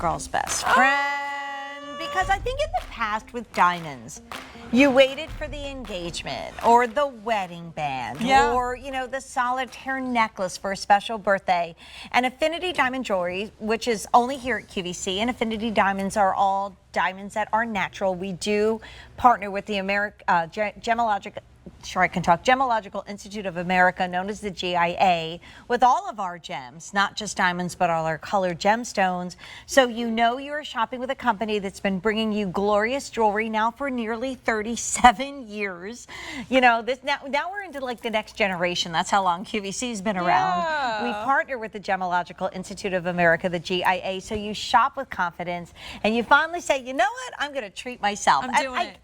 girl's best friend. Because I think in the past with diamonds, you waited for the engagement or the wedding band or, you know, the solitaire necklace for a special birthday. And Affinity Diamond Jewelry, which is only here at QVC, and Affinity Diamonds are all diamonds that are natural. We do partner with the Gemological Institute of America, known as the GIA, with all of our gems, not just diamonds, but all our colored gemstones. So you know you're shopping with a company that's been bringing you glorious jewelry now for nearly 37 years. You know, this now we're into like the next generation. That's how long QVC's been around. We partner with the Gemological Institute of America, the GIA, so you shop with confidence and you finally say, you know what, I'm going to treat myself.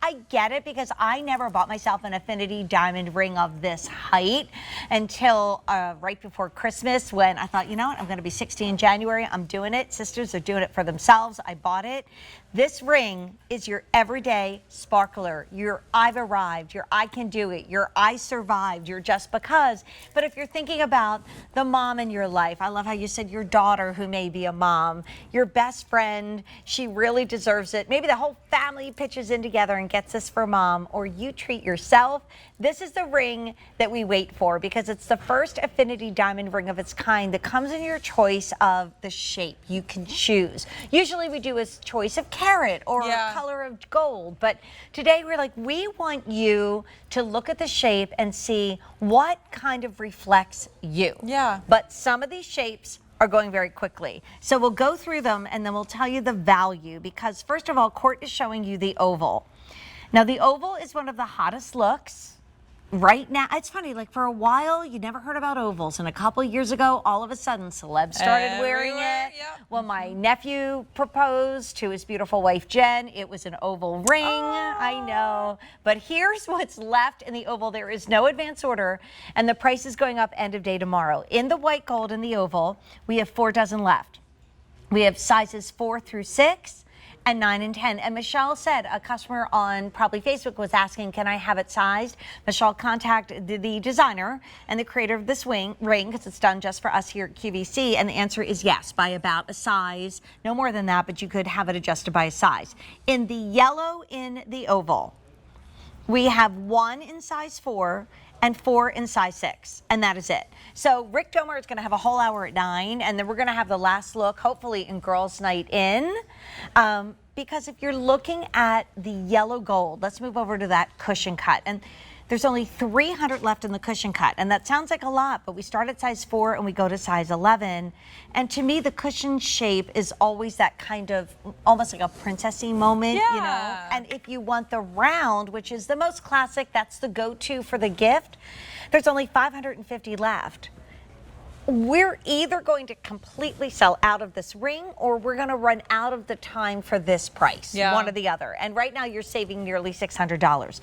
I get it, because I never bought myself an Affinity diamond ring of this height until right before Christmas, when I thought, you know what, I'm going to be 60 in January. I'm doing it. Sisters are doing it for themselves. I bought it. This ring is your everyday sparkler. Your I've arrived, your I can do it, your I survived, your just because. But if you're thinking about the mom in your life, I love how you said your daughter who may be a mom, your best friend, she really deserves it. Maybe the whole family pitches in together and gets this for mom, or you treat yourself. This is the ring that we wait for, because it's the first Affinity diamond ring of its kind that comes in your choice of the shape you can choose. Usually we do a choice of carrot or a color of gold, but today we're like, we want you to look at the shape and see what kind of reflects you. But some of these shapes are going very quickly, so we'll go through them and then we'll tell you the value, because first of all, Court is showing you the oval. Now the oval is one of the hottest looks right now. It's funny, like for a while you never heard about ovals, and a couple years ago all of a sudden celebs started wearing it. Well, my nephew proposed to his beautiful wife Jen. It was an oval ring. I know, but here's what's left in the oval. There is no advance order, and the price is going up end of day tomorrow. In the white gold and the oval, we have 4 dozen left. We have sizes 4 through 6 and 9 and 10. And Michelle said, a customer on probably Facebook was asking, can I have it sized? Michelle contacted the designer and the creator of this ring, because it's done just for us here at QVC. And the answer is yes, by about a size, no more than that, but you could have it adjusted by a size. In the yellow in the oval, we have 1 in size 4 and 4 in size 6, and that is it. So Rick Domer is going to have a whole hour at 9, and then we're going to have the last look, hopefully in Girls Night In, because if you're looking at the yellow gold, let's move over to that cushion cut. And there's only 300 left in the cushion cut, and that sounds like a lot, but we start at size 4 and we go to size 11. And to me, the cushion shape is always that kind of almost like a princessy moment, you know? And if you want the round, which is the most classic, that's the go-to for the gift, there's only 550 left. We're either going to completely sell out of this ring, or we're going to run out of the time for this price, one or the other. And right now you're saving nearly $600.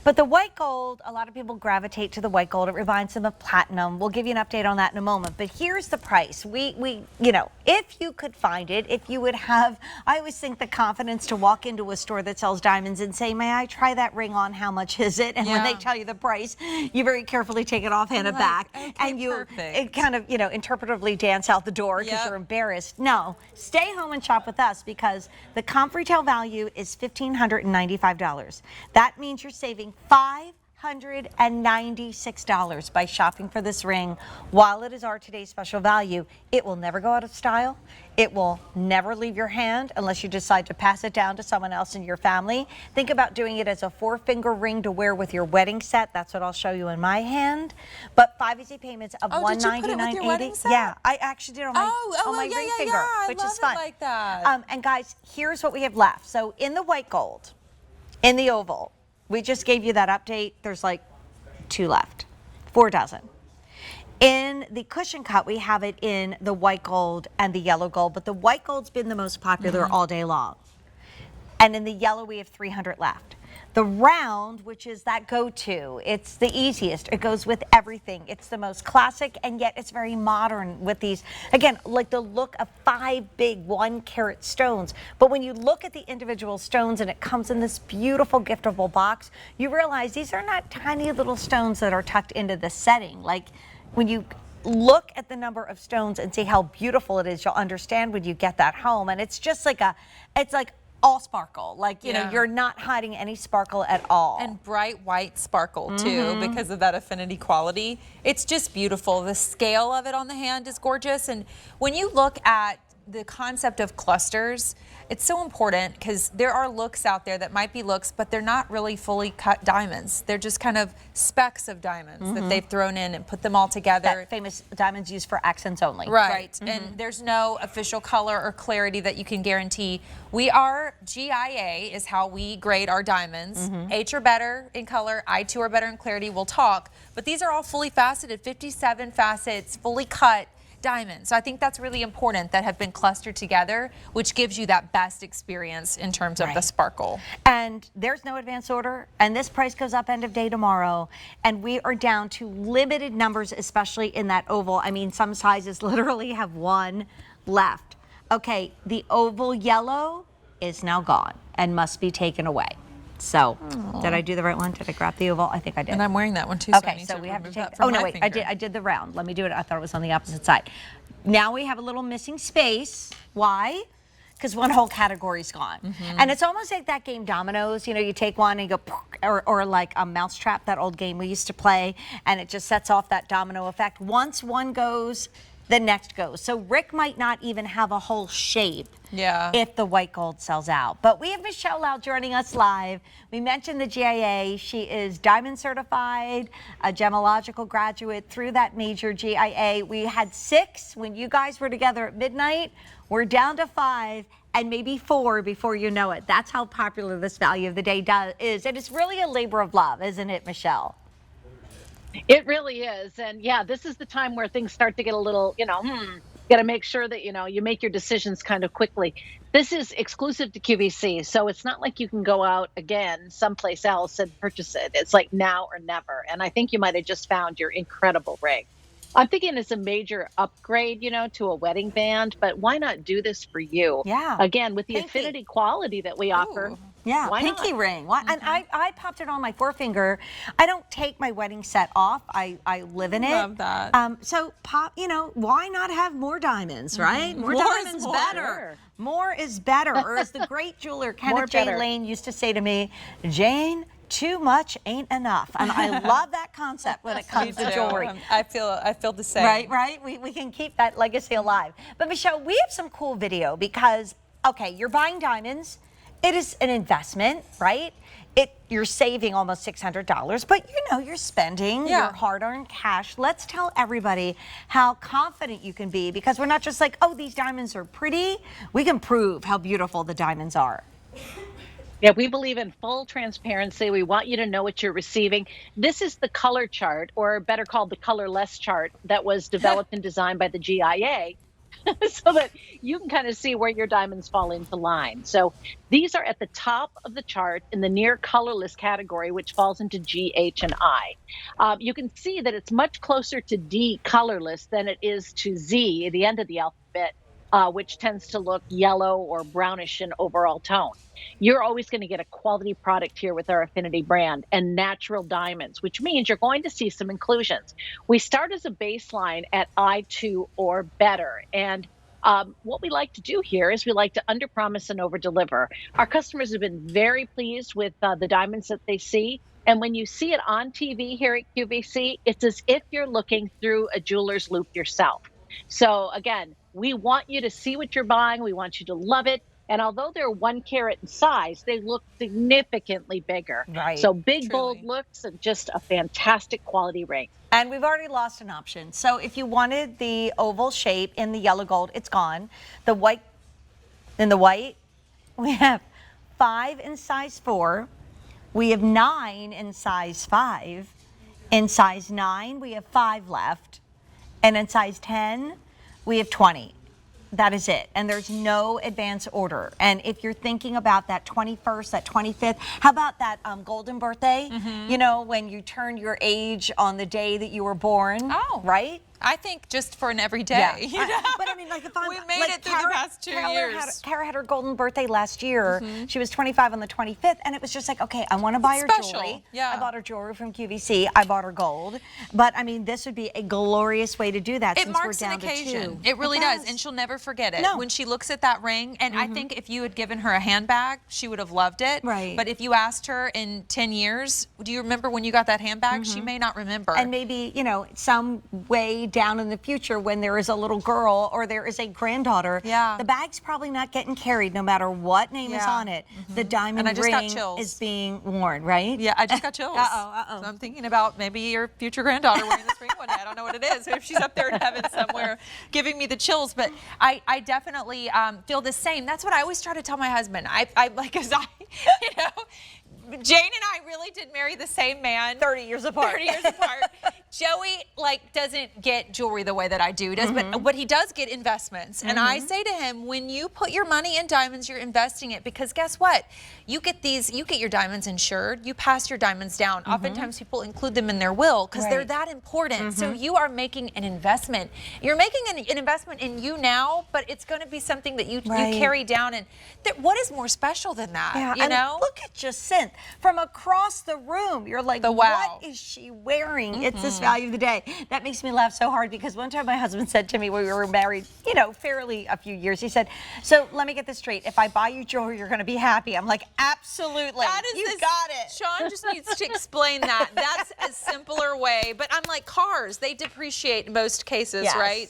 But the white gold, a lot of people gravitate to the white gold. It reminds them of platinum. We'll give you an update on that in a moment. But here's the price. We you know, if you could find it, if you would have, I always think the confidence to walk into a store that sells diamonds and say, may I try that ring on? How much is it? And when they tell you the price, you very carefully take it off, hand it back, and you it kind of, you know, interpretively dance out the door because you're embarrassed. No, stay home and shop with us, because the comp retail value is $1,595. That means you're saving $596 by shopping for this ring while it is our today's special value. It will never go out of style. It will never leave your hand unless you decide to pass it down to someone else in your family. Think about doing it as a 4-finger ring to wear with your wedding set. That's what I'll show you in my hand. But 5 easy payments of $199.80. Yeah, I actually did on my ring finger, which is fun. Like that. And guys, here's what we have left. So in the white gold, in the oval, we just gave you that update. There's like 2 left, 4 dozen. In the cushion cut, we have it in the white gold and the yellow gold, but the white gold's been the most popular all day long. And in the yellow, we have 300 left. The round, which is that go-to, it's the easiest. It goes with everything. It's the most classic, and yet it's very modern with these, again, like the look of 5 big 1-carat stones. But when you look at the individual stones and it comes in this beautiful giftable box, you realize these are not tiny little stones that are tucked into the setting. Like when you look at the number of stones and see how beautiful it is. You'll understand when you get that home. And it's just like it's like all sparkle. Like, you know, you're not hiding any sparkle at all. And bright white sparkle too, because of that affinity quality. It's just beautiful. The scale of it on the hand is gorgeous. And when you look at the concept of clusters, it's so important because there are looks out there that might be looks, but they're not really fully cut diamonds. They're just kind of specks of diamonds that they've thrown in and put them all together. That famous diamonds used for accents only. Right. And there's no official color or clarity that you can guarantee. We are GIA is how we grade our diamonds. H are better in color, I2 are better in clarity. We'll talk, but these are all fully faceted, 57 facets, fully cut diamonds. So I think that's really important that have been clustered together, which gives you that best experience in terms of the sparkle. And there's no advance order, and this price goes up end of day tomorrow, and we are down to limited numbers, especially in that oval. I mean, some sizes literally have one left. Okay, the oval yellow is now gone and must be taken away. So, did I do the right one? Did I grab the oval? I think I did. And I'm wearing that one too. Okay, so we have to take. Oh no, wait! I did the round. Let me do it. I thought it was on the opposite side. Now we have a little missing space. Why? Because one whole category's gone. And it's almost like that game Dominoes. You know, you take one and you go, or like a mousetrap, that old game we used to play, and it just sets off that domino effect. Once one goes, the next goes. So Rick might not even have a whole shape if the white gold sells out. But we have Michelle Lau joining us live. We mentioned the GIA. She is diamond certified, a gemological graduate through that major GIA. We had 6 when you guys were together at midnight. We're down to 5 and maybe 4 before you know it. That's how popular this value of the day is. And it's really a labor of love, isn't it, Michelle? It really is. And yeah, this is the time where things start to get a little, got to make sure that, you make your decisions kind of quickly. This is exclusive to QVC. So it's not like you can go out again someplace else and purchase it. It's like now or never. And I think you might have just found your incredible ring. I'm thinking it's a major upgrade, to a wedding band, but why not do this for you? Yeah. Again, with the affinity quality that we offer. Yeah, why pinky not? ring. And I popped it on my forefinger. I don't take my wedding set off. I live in it. Love that. So why not have more diamonds, right? More diamonds more. Better. More is better. Or as the great jeweler Kenneth J. Lane used to say to me, Jane, too much ain't enough. And I love that concept when it comes to jewelry. I feel the same. Right? We can keep that legacy alive. But Michelle, we have some cool video because, okay, you're buying diamonds. It is an investment, right? You're saving almost $600, but you're spending your hard-earned cash. Let's tell everybody how confident you can be, because we're not just like, oh, these diamonds are pretty. We can prove how beautiful the diamonds are. Yeah, we believe in full transparency. We want you to know what you're receiving. This is the color chart, or better called the colorless chart, that was developed and designed by the GIA so that you can kind of see where your diamonds fall into line. So these are at the top of the chart in the near colorless category, which falls into G, H, and I. You can see that it's much closer to D, colorless, than it is to Z, the end of the alphabet, which tends to look yellow or brownish in overall tone. You're always going to get a quality product here with our Affinity brand and natural diamonds, which means you're going to see some inclusions. We start as a baseline at I2 or better. And what we like to do here is we like to underpromise and overdeliver. Our customers have been very pleased with the diamonds that they see. And when you see it on TV here at QVC, it's as if you're looking through a jeweler's loupe yourself. So again, we want you to see what you're buying. We want you to love it. And although they're 1 carat in size, they look significantly bigger. Right. So big, bold looks and just a fantastic quality ring. And we've already lost an option. So if you wanted the oval shape in the yellow gold, it's gone. The white, we have 5 in size 4. We have 9 in size 5. In size 9, we have 5 left. And in size 10, we have 20. That is it. And there's no advance order. And if you're thinking about that 21st, that 25th, how about that golden birthday? When you turn your age on the day that you were born, right? I think just for an everyday. Yeah. You know? But I mean, like if I'm we made it through the past 2 years. Kara had her golden birthday last year. She was 25 on the 25th, and it was just like, okay, I want to buy her special. jewelry. Yeah. I bought her jewelry from QVC. I bought her gold. But I mean, this would be a glorious way to do that. It since marks we're down an occasion. To 2. It really does, and she'll never forget it. No. When she looks at that ring, and I think if you had given her a handbag, she would have loved it. Right. But if you asked her in 10 years, do you remember when you got that handbag? She may not remember. And maybe, you know, some way down in the future when there is a little girl or there is a granddaughter, the bag's probably not getting carried no matter what name is on it. The diamond ring is being worn, right? Yeah, I just got chills. Uh-oh. So I'm thinking about maybe your future granddaughter wearing this ring one day. I don't know what it is. Maybe she's up there in heaven somewhere giving me the chills. But I definitely feel the same. That's what I always try to tell my husband. I like, cause you know, Jane and I really did marry the same man. 30 years apart. 30 years apart. Joey doesn't get jewelry the way that I do, but he does get investments. And I say to him, when you put your money in diamonds, you're investing it, because guess what? You get your diamonds insured, you pass your diamonds down. Oftentimes people include them in their will because they're that important. So you are making an investment. You're making an investment in you now, but it's going to be something that you carry down. And what is more special than that? Yeah, you know? Look at Jacinth from across the room. You're like, what is she wearing? It's this value of the day. That makes me laugh so hard, because one time my husband said to me when we were married, you know, fairly a few years, he said, so let me get this straight. If I buy you jewelry, you're going to be happy. I'm like, absolutely. You got it. Sean just needs to explain that. That's a simpler way. But I'm like, cars, they depreciate in most cases, right?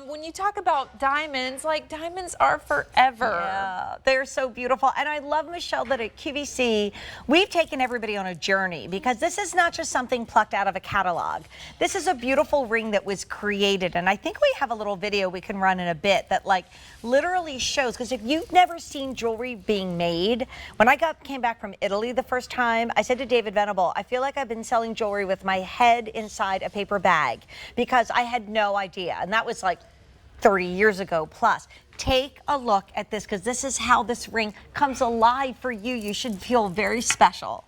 When you talk about diamonds, like, diamonds are forever. Yeah, they're so beautiful. And I love, Michelle, that at QVC, we've taken everybody on a journey, because this is not just something plucked out of a catalog. This is a beautiful ring that was created. And I think we have a little video we can run in a bit that literally shows, because if you've never seen jewelry being made, when I came back from Italy the first time, I said to David Venable, I feel like I've been selling jewelry with my head inside a paper bag, because I had no idea. And that was like 30 years ago plus. Take a look at this, because this is how this ring comes alive for you. You should feel very special.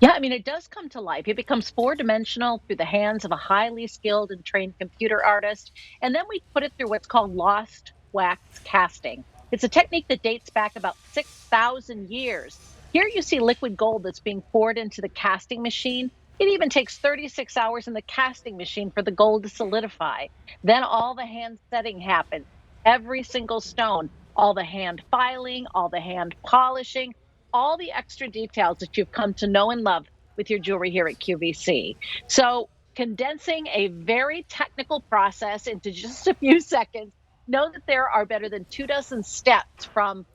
Yeah, I mean, it does come to life. It becomes four-dimensional through the hands of a highly skilled and trained computer artist. And then we put it through what's called lost wax casting. It's a technique that dates back about 6,000 years. Here you see liquid gold that's being poured into the casting machine. It even takes 36 hours in the casting machine for the gold to solidify. Then all the hand setting happens. Every single stone, all the hand filing, all the hand polishing, all the extra details that you've come to know and love with your jewelry here at QVC. So condensing a very technical process into just a few seconds, know that there are better than 24 steps from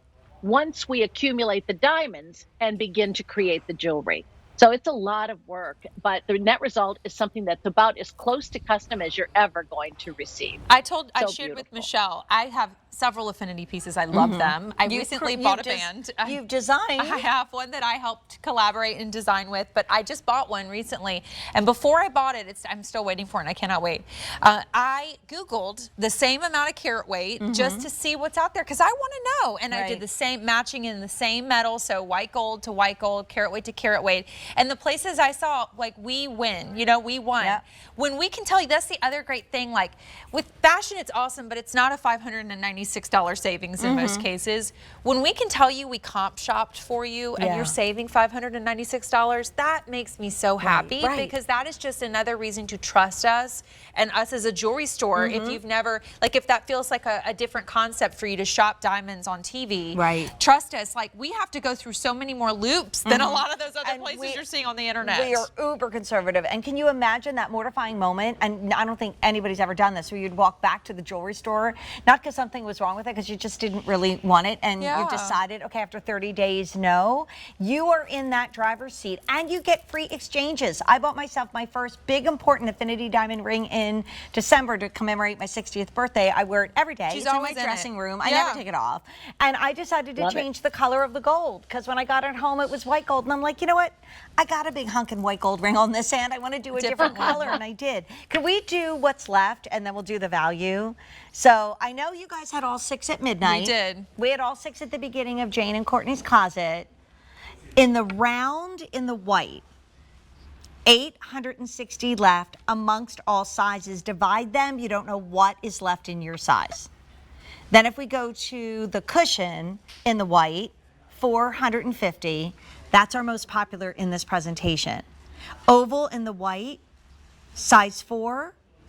once we accumulate the diamonds and begin to create the jewelry. So it's a lot of work, but the net result is something that's about as close to custom as you're ever going to receive. I shared with Michelle, I have several Affinity pieces. I love them. I recently bought a band. You've designed. I have one that I helped collaborate and design with, but I just bought one recently. And before I bought it, I'm still waiting for it, and I cannot wait. I Googled the same amount of carat weight just to see what's out there, because I want to know. And I did the same, matching in the same metal, so white gold to white gold, carat weight to carat weight. And the places I saw, like, we win, you know, we won. Yep. When we can tell you, that's the other great thing, like, with fashion, it's awesome, but it's not a $596 savings in most cases. When we can tell you we comp shopped for you and you're saving $596, that makes me so happy, because that is just another reason to trust us and us as a jewelry store. If you've never, like, if that feels like a different concept for you to shop diamonds on TV, trust us. Like, we have to go through so many more loops than a lot of those other places you're seeing on the internet. We are uber conservative. And can you imagine that mortifying moment? And I don't think anybody's ever done this, where you'd walk back to the jewelry store, not because something was wrong with it, because you just didn't really want it, and you decided, okay, after 30 days, no. You are in that driver's seat, and you get free exchanges. I bought myself my first big, important Affinity diamond ring in December to commemorate my 60th birthday. I wear it every day. It's in my dressing room. I never take it off. And I decided to change the color of the gold, because when I got it home, it was white gold. And I'm like, you know what? I got a big hunkin' white gold ring on this hand. I want to do a different color, and I did. Can we do what's left, and then we'll do the value? So I know you guys had all 6 at midnight. We did. We had all 6 at the beginning of Jane and Courtney's closet. In the round, in the white, 860 left amongst all sizes. Divide them, you don't know what is left in your size. Then if we go to the cushion in the white, 450, that's our most popular in this presentation. Oval in the white, size 4,